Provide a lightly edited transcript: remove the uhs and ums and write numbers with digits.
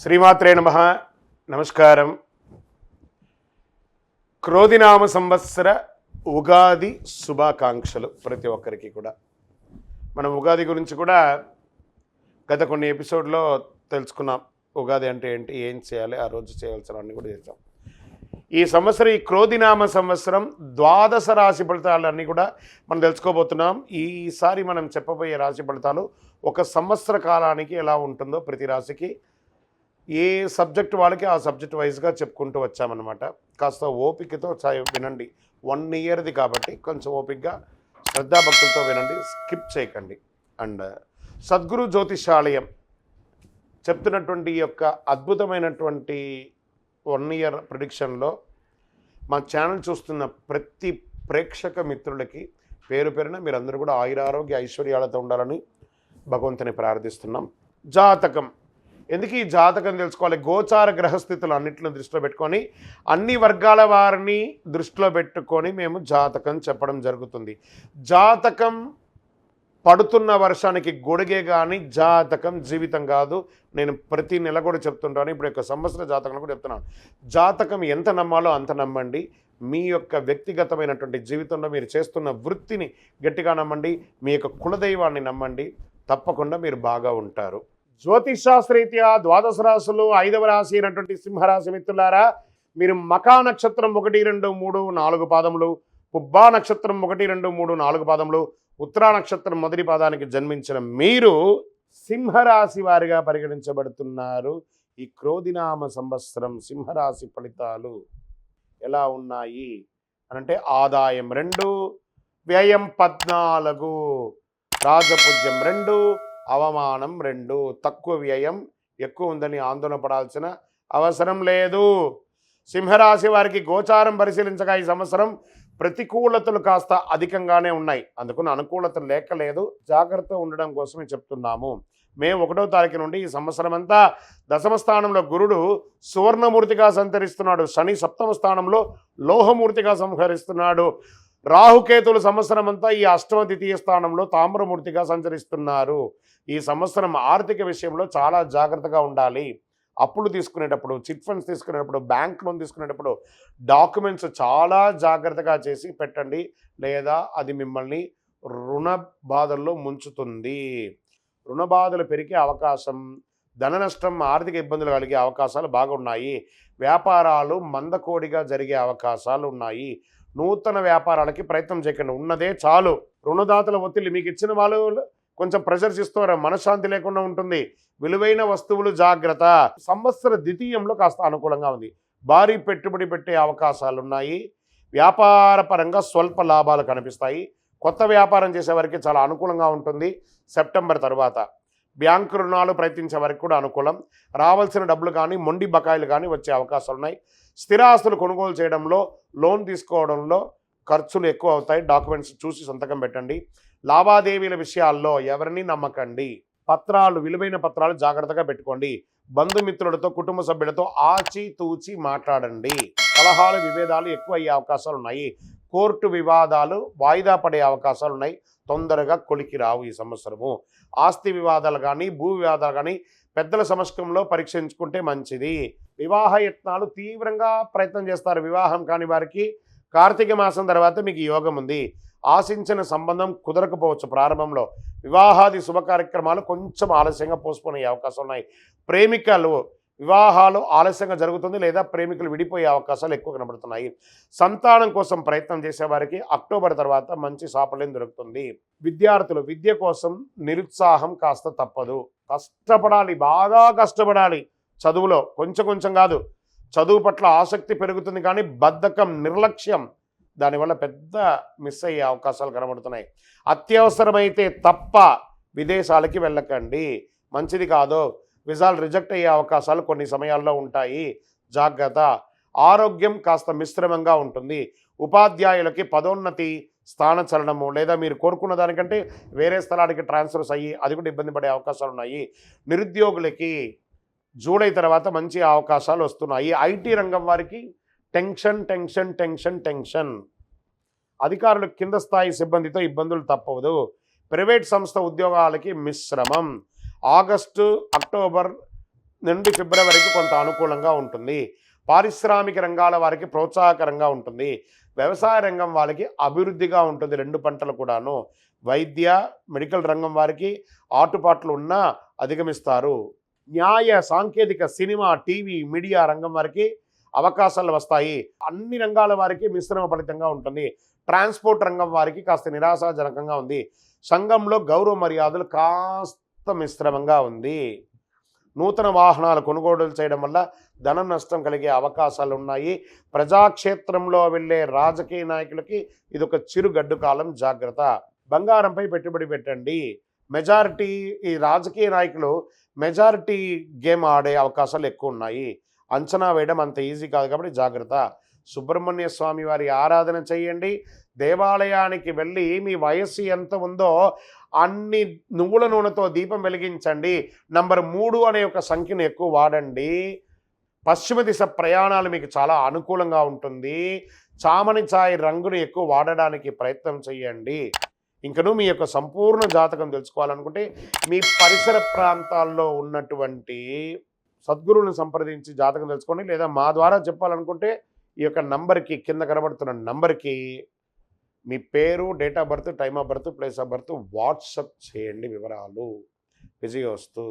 శ్రీమాత్రే నమః. నమస్కారం. క్రోధినామ సంవత్సర ఉగాది శుభాకాంక్షలు ప్రతి ఒక్కరికి కూడా. మనం ఉగాది గురించి కూడా గత కొన్ని ఎపిసోడ్లో తెలుసుకున్నాం. ఉగాది అంటే ఏంటి, ఏం చేయాలి, ఆ రోజు చేయవలసినవన్నీ కూడా చేద్దాం. ఈ సంవత్సరం, ఈ క్రోధినామ సంవత్సరం ద్వాదశ రాశి ఫలితాలన్నీ కూడా మనం తెలుసుకోబోతున్నాం. ఈసారి మనం చెప్పబోయే రాశి ఫలితాలు ఒక సంవత్సర కాలానికి ఎలా ఉంటుందో ప్రతి రాశికి ఏ సబ్జెక్ట్ వాళ్ళకి ఆ సబ్జెక్ట్ వైజ్గా చెప్పుకుంటూ వచ్చామన్నమాట. కాస్త ఓపికతో వినండి. 1 ఇయర్ది కాబట్టి కొంచెం ఓపికగా శ్రద్ధాభక్తులతో వినండి, స్కిప్ చేయకండి. అండ్ సద్గురు జ్యోతిషాలయం చెప్తున్నటువంటి ఈ యొక్క అద్భుతమైనటువంటి 1 ఇయర్ ప్రిడిక్షన్లో మా ఛానల్ చూస్తున్న ప్రతి ప్రేక్షక మిత్రులకి పేరు పేరున మీరందరూ కూడా ఆయురారోగ్య ఐశ్వర్యాలతో ఉండాలని భగవంతుని ప్రార్థిస్తున్నాం. జాతకం ఎందుకు ఈ జాతకం తెలుసుకోవాలి? గోచార గ్రహస్థితులు అన్నింటిని దృష్టిలో పెట్టుకొని అన్ని వర్గాల వారిని దృష్టిలో పెట్టుకొని మేము జాతకం చెప్పడం జరుగుతుంది. జాతకం పడుతున్న వర్షానికి గొడుగే కానీ జాతకం జీవితం కాదు. నేను ప్రతి నెల కూడా చెప్తుంటాను. ఇప్పుడు యొక్క సంవత్సర జాతకం కూడా చెప్తున్నాను. జాతకం ఎంత నమ్మాలో అంత నమ్మండి. మీ యొక్క వ్యక్తిగతమైనటువంటి జీవితంలో మీరు చేస్తున్న వృత్తిని గట్టిగా నమ్మండి. మీ యొక్క కులదైవాన్ని నమ్మండి. తప్పకుండా మీరు బాగా ఉంటారు. జ్యోతిషాస్త్రరీత్యా ద్వాదశ రాశులు 5వ రాశి అయినటువంటి సింహరాశి మిత్రులారా, మీరు మకా నక్షత్రం 1, 2, 3, 4 పాదములు, పుబ్బా నక్షత్రం 1, 2, 3, 4 పాదములు, ఉత్తరా నక్షత్రం మొదటి పాదానికి జన్మించిన మీరు సింహరాశి వారిగా పరిగణించబడుతున్నారు. ఈ క్రోధినామ సంవత్సరం సింహరాశి ఫలితాలు ఎలా ఉన్నాయి అనంటే, ఆదాయం 2, వ్యయం 14, రాజపూజ్యం 2, అవమానం 2. తక్కువ వ్యయం, ఎక్కువ ఉందని ఆందోళన పడాల్సిన అవసరం లేదు. సింహరాశి వారికి గోచారం పరిశీలించగా ఈ సంవత్సరం ప్రతికూలతలు కాస్త అధికంగానే ఉన్నాయి. అందుకని అనుకూలత లేదు. జాగ్రత్త ఉండడం కోసమే చెప్తున్నాము. మే 1వ తారీఖు నుండి ఈ సంవత్సరం అంతా దశమ స్థానంలో గురుడు సువర్ణమూర్తిగా సంచరిస్తున్నాడు. శని 7వ స్థానంలో లోహమూర్తిగా సంహరిస్తున్నాడు. రాహుకేతులు సంవత్సరం అంతా ఈ 8వ ద్వితీయ స్థానంలో తామ్రమూర్తిగా సంచరిస్తున్నారు. ఈ సంవత్సరం ఆర్థిక విషయంలో చాలా జాగ్రత్తగా ఉండాలి. అప్పులు తీసుకునేటప్పుడు, చిట్ ఫండ్స్ తీసుకునేటప్పుడు, బ్యాంక్ లోన్ తీసుకునేటప్పుడు డాక్యుమెంట్స్ చాలా జాగ్రత్తగా చేసి పెట్టండి, లేదా అది మిమ్మల్ని రుణ బాధల్లో ముంచుతుంది. రుణ బాధలు పెరిగే అవకాశం, ధన నష్టం, ఆర్థిక ఇబ్బందులు కలిగే అవకాశాలు బాగున్నాయి. వ్యాపారాలు మందకోడిగా జరిగే అవకాశాలు ఉన్నాయి. నూతన వ్యాపారాలకి ప్రయత్నం చేయకండి. ఉన్నదే చాలు. రుణదాతల ఒత్తిడి మీకు ఇచ్చిన వాళ్ళు కొంచెం ప్రెషర్స్ ఇస్తారా, మనశ్శాంతి లేకుండా ఉంటుంది. విలువైన వస్తువులు జాగ్రత్త. సంవత్సర ద్వితీయంలో కాస్త అనుకూలంగా ఉంది. భారీ పెట్టుబడి పెట్టే అవకాశాలు ఉన్నాయి. వ్యాపార పరంగా స్వల్ప లాభాలు కనిపిస్తాయి. కొత్త వ్యాపారం చేసే వారికి చాలా అనుకూలంగా ఉంటుంది. సెప్టెంబర్ తర్వాత బ్యాంకు రుణాలు ప్రయత్నించే వారికి కూడా అనుకూలం. రావాల్సిన డబ్బులు కానీ మొండి బకాయిలు కానీ వచ్చే అవకాశాలు ఉన్నాయి. స్థిరాస్తులు కొనుగోలు చేయడంలో, లోన్ తీసుకోవడంలో ఖర్చులు ఎక్కువ అవుతాయి. డాక్యుమెంట్స్ చూసి సంతకం పెట్టండి. లావాదేవీల విషయాల్లో ఎవరిని నమ్మకండి. పత్రాలు, విలువైన పత్రాలు జాగ్రత్తగా పెట్టుకోండి. బంధుమిత్రులతో, కుటుంబ సభ్యులతో ఆచితూచి మాట్లాడండి. కలహాలు, విభేదాలు ఎక్కువ అయ్యే అవకాశాలు ఉన్నాయి. కోర్టు వివాదాలు వాయిదా పడే అవకాశాలు ఉన్నాయి. తొందరగా కొలికి రావు ఈ సంవత్సరము. ఆస్తి వివాదాలు కానీ, భూ వివాదాలు కానీ పెద్దల సమక్షంలో పరీక్షించుకుంటే మంచిది. వివాహ యత్నాలు తీవ్రంగా ప్రయత్నం చేస్తారు. వివాహం కాని వారికి కార్తీక మాసం తర్వాత మీకు యోగం ఉంది. ఆశించిన సంబంధం కుదరకపోవచ్చు. ప్రారంభంలో వివాహాది శుభ కార్యక్రమాలు కొంచెం ఆలస్యంగా పోస్ట్పోన్ అయ్యే అవకాశాలు ఉన్నాయి. ప్రేమికలు వివాహాలు ఆలస్యంగా జరుగుతుంది, లేదా ప్రేమికులు విడిపోయే అవకాశాలు ఎక్కువ కనబడుతున్నాయి. సంతానం కోసం ప్రయత్నం చేసేవారికి అక్టోబర్ తర్వాత మంచి సాఫల్యం దొరుకుతుంది. విద్యార్థులు విద్య కోసం నిరుత్సాహం కాస్త తప్పదు. కష్టపడాలి, బాగా కష్టపడాలి. చదువులో కొంచెం కొంచెం కాదు, చదువు పట్ల ఆసక్తి పెరుగుతుంది, కానీ బద్ధకం, నిర్లక్ష్యం, దానివల్ల పెద్ద మిస్ అయ్యే అవకాశాలు కనబడుతున్నాయి. అత్యవసరమైతే తప్ప విదేశాలకి వెళ్ళకండి, మంచిది కాదు. విజాలు రిజెక్ట్ అయ్యే అవకాశాలు కొన్ని సమయాల్లో ఉంటాయి. జాగ్రత్త. ఆరోగ్యం కాస్త మిశ్రమంగా ఉంటుంది. ఉపాధ్యాయులకి పదోన్నతి, స్థానచలనము, లేదా మీరు కోరుకున్న దానికంటే వేరే స్థలానికి ట్రాన్స్ఫర్స్ అయ్యి అది కూడా ఇబ్బంది పడే అవకాశాలు ఉన్నాయి. నిరుద్యోగులకి జూలై తర్వాత మంచి అవకాశాలు వస్తున్నాయి. ఐటీ రంగం వారికి టెన్షన్ టెన్షన్ టెన్షన్ టెన్షన్. అధికారులు కింద స్థాయి సిబ్బందితో ఇబ్బందులు తప్పవదు. ప్రైవేట్ సంస్థ ఉద్యోగాలకి మిశ్రమం. ఆగస్టు, అక్టోబర్ నుండి ఫిబ్రవరికి కొంత అనుకూలంగా ఉంటుంది. పారిశ్రామిక రంగాల వారికి ప్రోత్సాహకరంగా ఉంటుంది. వ్యవసాయ రంగం వాళ్ళకి అభివృద్ధిగా ఉంటుంది, 2 పంటలు కూడాను. వైద్య మెడికల్ రంగం వారికి ఆటుపాట్లు ఉన్నా అధిగమిస్తారు. న్యాయ సాంకేతిక సినిమా టీవీ మీడియా రంగం వారికి అవకాశాలు వస్తాయి. అన్ని రంగాల వారికి మిశ్రమ ఫలితంగా ఉంటుంది. ట్రాన్స్పోర్ట్ రంగం వారికి కాస్త నిరాశాజనకంగా ఉంది. సంఘంలో గౌరవ మర్యాదలు కాస్త మిశ్రమంగా ఉంది. నూతన వాహనాలు కొనుగోలు చేయడం వల్ల ధనం నష్టం కలిగే అవకాశాలు ఉన్నాయి. ప్రజాక్షేత్రంలో వెళ్ళే రాజకీయ నాయకులకి ఇది ఒక చిరుగడ్డు కాలం, జాగ్రత్త. బంగారంపై పెట్టుబడి పెట్టండి. మెజారిటీ ఈ రాజకీయ నాయకులు మెజారిటీ గేమ్ ఆడే అవకాశాలు ఎక్కువ ఉన్నాయి. అంచనా వేయడం అంత ఈజీ కాదు కాబట్టి జాగ్రత్త. సుబ్రహ్మణ్య స్వామి వారి ఆరాధన చేయండి. దేవాలయానికి వెళ్ళి మీ వయస్సు ఎంత ఉందో అన్ని నువ్వుల నూనెతో దీపం వెలిగించండి. నంబర్ 3 అనే ఒక సంఖ్యను ఎక్కువ వాడండి. పశ్చిమ దిశ ప్రయాణాలు మీకు చాలా అనుకూలంగా ఉంటుంది. చామని ఛాయ్ రంగును ఎక్కువ వాడడానికి ప్రయత్నం చేయండి. ఇంకను మీ యొక్క సంపూర్ణ జాతకం తెలుసుకోవాలనుకుంటే మీ పరిసర ప్రాంతాల్లో ఉన్నటువంటి సద్గురువులను సంప్రదించి జాతకం తెలుసుకోండి. లేదా మా ద్వారా చెప్పాలనుకుంటే ఈ యొక్క నంబర్కి, కింద కనబడుతున్న నంబర్కి మీ పేరు, date of birth, time of birth, place of birth WhatsApp చేయండి వివరాలు. విజయోస్తు.